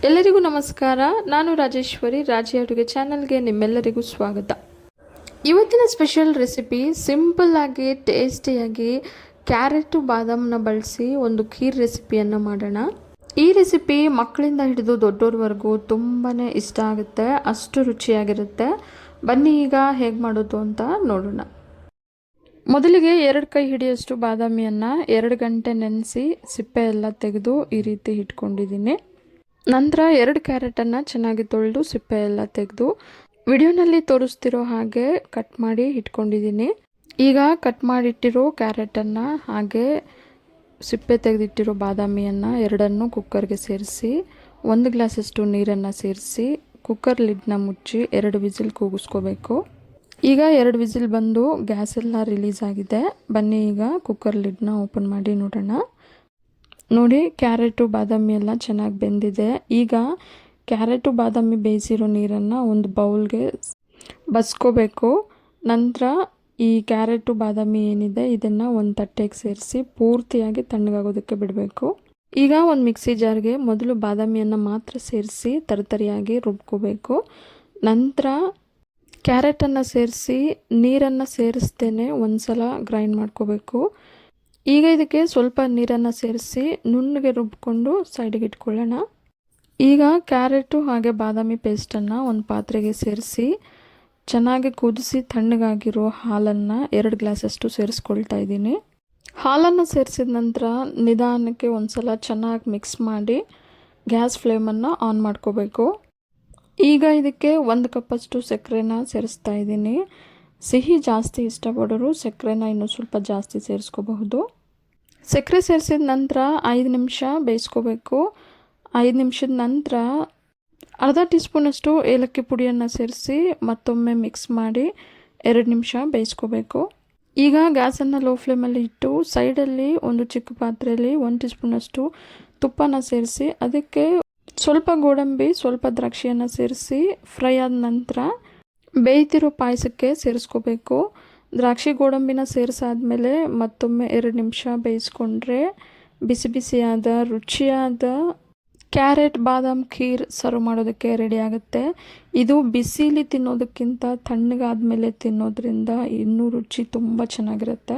ಎಲ್ಲರಿಗೂ ನಮಸ್ಕಾರ. ನಾನು ರಾಜೇಶ್ವರಿ. ರಾಜಿ ಅಡುಗೆ ಚಾನಲ್ಗೆ ನಿಮ್ಮೆಲ್ಲರಿಗೂ ಸ್ವಾಗತ. ಇವತ್ತಿನ ಸ್ಪೆಷಲ್ ರೆಸಿಪಿ ಸಿಂಪಲ್ ಆಗಿ ಟೇಸ್ಟಿಯಾಗಿ ಕ್ಯಾರೆಟು ಬಾದಾಮನ್ನ ಬಳಸಿ ಒಂದು ಖೀರ್ ರೆಸಿಪಿಯನ್ನು ಮಾಡೋಣ. ಈ ರೆಸಿಪಿ ಮಕ್ಕಳಿಂದ ಹಿಡಿದು ದೊಡ್ಡೋರ್ವರೆಗೂ ತುಂಬಾ ಇಷ್ಟ ಆಗುತ್ತೆ, ಅಷ್ಟು ರುಚಿಯಾಗಿರುತ್ತೆ. ಬನ್ನಿ ಈಗ ಹೇಗೆ ಮಾಡೋದು ಅಂತ ನೋಡೋಣ. ಮೊದಲಿಗೆ 2 ಕೈ ಹಿಡಿಯಷ್ಟು ಬಾದಾಮಿಯನ್ನು 2 ಗಂಟೆ ನೆನೆಸಿ ಸಿಪ್ಪೆ ಎಲ್ಲ ತೆಗೆದು ಈ ರೀತಿ ಇಟ್ಕೊಂಡಿದ್ದೀನಿ. ನಂತರ 2 ಕ್ಯಾರೆಟನ್ನು ಚೆನ್ನಾಗಿ ತೊಳೆದು ಸಿಪ್ಪೆ ಎಲ್ಲ ತೆಗೆದು ವಿಡಿಯೋನಲ್ಲಿ ತೋರಿಸ್ತಿರೋ ಹಾಗೆ ಕಟ್ ಮಾಡಿ ಇಟ್ಕೊಂಡಿದ್ದೀನಿ. ಈಗ ಕಟ್ ಮಾಡಿಟ್ಟಿರೋ ಕ್ಯಾರೆಟನ್ನು ಹಾಗೆ ಸಿಪ್ಪೆ ತೆಗೆದಿಟ್ಟಿರೋ ಬಾದಾಮಿಯನ್ನು ಎರಡನ್ನೂ ಕುಕ್ಕರ್ಗೆ ಸೇರಿಸಿ 1 ಗ್ಲಾಸಷ್ಟು ನೀರನ್ನು ಸೇರಿಸಿ ಕುಕ್ಕರ್ ಲಿಡ್ನ ಮುಚ್ಚಿ 2 ವಿಸಿಲ್ ಕೂಗಿಸ್ಕೋಬೇಕು. ಈಗ 2 ವಿಸಿಲ್ ಬಂದು ಗ್ಯಾಸ್ ಎಲ್ಲ ರಿಲೀಸ್ ಆಗಿದೆ. ಬನ್ನಿ ಈಗ ಕುಕ್ಕರ್ ಲಿಡ್ನ ಓಪನ್ ಮಾಡಿ ನೋಡೋಣ. ನೋಡಿ, ಕ್ಯಾರೆಟು ಬಾದಾಮಿ ಎಲ್ಲ ಚೆನ್ನಾಗಿ ಬೆಂದಿದೆ. ಈಗ ಕ್ಯಾರೆಟು ಬಾದಾಮಿ ಬೇಯಿಸಿರೋ ನೀರನ್ನು ಒಂದು ಬೌಲ್ಗೆ ಬಸ್ಕೋಬೇಕು. ನಂತರ ಈ ಕ್ಯಾರೆಟು ಬಾದಾಮಿ ಏನಿದೆ ಇದನ್ನು ಒಂದು ತಟ್ಟೆಗೆ ಸೇರಿಸಿ ಪೂರ್ತಿಯಾಗಿ ತಣ್ಣಗಾಗೋದಕ್ಕೆ ಬಿಡಬೇಕು. ಈಗ ಒಂದು ಮಿಕ್ಸಿ ಜಾರ್ಗೆ ಮೊದಲು ಬಾದಾಮಿಯನ್ನು ಮಾತ್ರ ಸೇರಿಸಿ ತರತರಿಯಾಗಿ ರುಬ್ಕೋಬೇಕು. ನಂತರ ಕ್ಯಾರೆಟನ್ನು ಸೇರಿಸಿ ನೀರನ್ನು ಸೇರಿಸ್ತೇನೆ ಒಂದು ಸಲ ಗ್ರೈಂಡ್ ಮಾಡ್ಕೋಬೇಕು. ಈಗ ಇದಕ್ಕೆ ಸ್ವಲ್ಪ ನೀರನ್ನು ಸೇರಿಸಿ ನುಣ್ಣಗೆ ರುಬ್ಕೊಂಡು ಸೈಡಿಗೆ ಇಟ್ಕೊಳ್ಳೋಣ. ಈಗ ಕ್ಯಾರೆಟು ಹಾಗೆ ಬಾದಾಮಿ ಪೇಸ್ಟನ್ನು ಒಂದು ಪಾತ್ರೆಗೆ ಸೇರಿಸಿ ಚೆನ್ನಾಗಿ ಕುದಿಸಿ ತಣ್ಣಗಾಗಿರೋ ಹಾಲನ್ನು 2 ಗ್ಲಾಸಷ್ಟು ಸೇರಿಸ್ಕೊಳ್ತಾ ಇದ್ದೀನಿ. ಹಾಲನ್ನು ಸೇರಿಸಿದ ನಂತರ ನಿಧಾನಕ್ಕೆ ಒಂದು ಸಲ ಚೆನ್ನಾಗಿ ಮಿಕ್ಸ್ ಮಾಡಿ ಗ್ಯಾಸ್ ಫ್ಲೇಮನ್ನು ಆನ್ ಮಾಡ್ಕೋಬೇಕು. ಈಗ ಇದಕ್ಕೆ 1 ಕಪ್ಪಷ್ಟು ಸಕ್ಕರೆನ ಸೇರಿಸ್ತಾ ಇದ್ದೀನಿ. ಸಿಹಿ ಜಾಸ್ತಿ ಇಷ್ಟಪಡೋರು ಸಕ್ಕರೆನ ಇನ್ನೂ ಸ್ವಲ್ಪ ಜಾಸ್ತಿ ಸೇರಿಸ್ಕೋಬಹುದು. ಸಕ್ಕರೆ ಸೇರಿಸಿದ ನಂತರ 5 ನಿಮಿಷ ಬೇಯಿಸ್ಕೋಬೇಕು. 5 ನಿಮಿಷದ ನಂತರ ಅರ್ಧ ಟೀ ಸ್ಪೂನಷ್ಟು ಏಲಕ್ಕಿ ಪುಡಿಯನ್ನು ಸೇರಿಸಿ ಮತ್ತೊಮ್ಮೆ ಮಿಕ್ಸ್ ಮಾಡಿ 2 ನಿಮಿಷ ಬೇಯಿಸ್ಕೋಬೇಕು. ಈಗ ಗ್ಯಾಸನ್ನು ಲೋ ಫ್ಲೇಮಲ್ಲಿ ಇಟ್ಟು ಸೈಡಲ್ಲಿ ಒಂದು ಚಿಕ್ಕ ಪಾತ್ರೆಯಲ್ಲಿ 1 ಟೀ ಸ್ಪೂನಷ್ಟು ತುಪ್ಪನ ಸೇರಿಸಿ ಅದಕ್ಕೆ ಸ್ವಲ್ಪ ಗೋಡಂಬಿ ಸ್ವಲ್ಪ ದ್ರಾಕ್ಷಿಯನ್ನು ಸೇರಿಸಿ ಫ್ರೈ ಆದ ನಂತರ ಬೇಯ್ತಿರೋ ಪಾಯಸಕ್ಕೆ ಸೇರಿಸ್ಕೋಬೇಕು. ದ್ರಾಕ್ಷಿ ಗೋಡಂಬಿನ ಸೇರಿಸಾದ್ಮೇಲೆ ಮತ್ತೊಮ್ಮೆ 2 ನಿಮಿಷ ಬೇಯಿಸ್ಕೊಂಡ್ರೆ ಬಿಸಿ ಬಿಸಿಯಾದ ರುಚಿಯಾದ ಕ್ಯಾರೆಟ್ ಬಾದಾಮ್ ಖೀರ್ ಸರ್ವ್ ಮಾಡೋದಕ್ಕೆ ರೆಡಿ ಆಗುತ್ತೆ. ಇದು ಬಿಸಿಲಿ ತಿನ್ನೋದಕ್ಕಿಂತ ತಣ್ಣಗಾದ್ಮೇಲೆ ತಿನ್ನೋದ್ರಿಂದ ಇನ್ನೂ ರುಚಿ ತುಂಬ ಚೆನ್ನಾಗಿರುತ್ತೆ.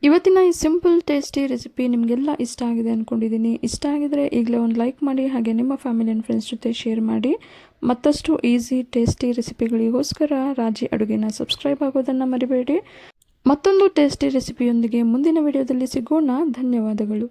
ಇವತ್ತಿನ ಈ ಸಿಂಪಲ್ ಟೇಸ್ಟಿ ರೆಸಿಪಿ ನಿಮಗೆಲ್ಲ ಇಷ್ಟ ಆಗಿದೆ ಅಂದ್ಕೊಂಡಿದ್ದೀನಿ. ಇಷ್ಟ ಆಗಿದರೆ ಈಗಲೇ ಒಂದು ಲೈಕ್ ಮಾಡಿ, ಹಾಗೆ ನಿಮ್ಮ ಫ್ಯಾಮಿಲಿ ಆ್ಯಂಡ್ ಫ್ರೆಂಡ್ಸ್ ಜೊತೆ ಶೇರ್ ಮಾಡಿ. ಮತ್ತಷ್ಟು ಈಸಿ ಟೇಸ್ಟಿ ರೆಸಿಪಿಗಳಿಗೋಸ್ಕರ ರಾಜಿ ಅಡುಗೆನ ಸಬ್ಸ್ಕ್ರೈಬ್ ಆಗೋದನ್ನು ಮರಿಬೇಡಿ. ಮತ್ತೊಂದು ಟೇಸ್ಟಿ ರೆಸಿಪಿಯೊಂದಿಗೆ ಮುಂದಿನ ವಿಡಿಯೋದಲ್ಲಿ ಸಿಗೋಣ. ಧನ್ಯವಾದಗಳು.